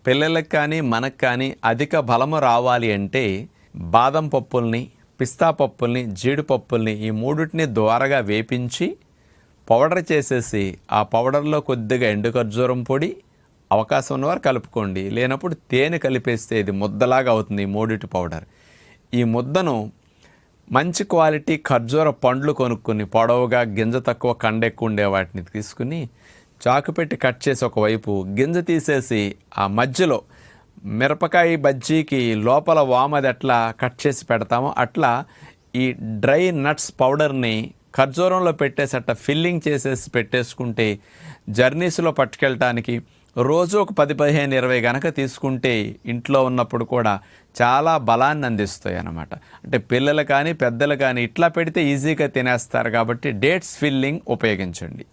పిల్లలకు కానీ మనకు కానీ అధిక బలము రావాలి అంటే బాదం పప్పుల్ని, పిస్తా పప్పుల్ని, జీడిపప్పుల్ని ఈ మూడిటిని ద్వారగా వేపించి పౌడర్ చేసేసి ఆ పౌడర్లో కొద్దిగా ఎండు ఖర్జూరం పొడి, అవకాశం ఉన్నవారు కలుపుకోండి, లేనప్పుడు తేనె కలిపేస్తే ఇది ముద్దలాగా అవుతుంది ఈ మూడిటి పౌడర్. ఈ ముద్దను మంచి క్వాలిటీ ఖర్జూర పండ్లు కొనుక్కుని పొడవుగా గింజ తక్కువ కండ ఎక్కువ ఉండే వాటిని తీసుకుని చాకు పెట్టి కట్ చేసి ఒకవైపు గింజ తీసేసి ఆ మధ్యలో మిరపకాయ బజ్జీకి లోపల వామది ఎట్లా కట్ చేసి పెడతామో అట్లా ఈ డ్రై నట్స్ పౌడర్ని ఖర్జూరంలో పెట్టేసి అట్లా ఫిల్లింగ్ చేసేసి పెట్టేసుకుంటే జర్నీస్లో పట్టుకెళ్ళటానికి రోజు ఒక 10-15-20 గనక తీసుకుంటే ఇంట్లో ఉన్నప్పుడు కూడా చాలా బలాన్ని అందిస్తాయి అన్నమాట. అంటే పిల్లలు కానీ పెద్దలు కానీ ఇట్లా పెడితే ఈజీగా తినేస్తారు కాబట్టి డేట్స్ ఫిల్లింగ్ ఉపయోగించండి.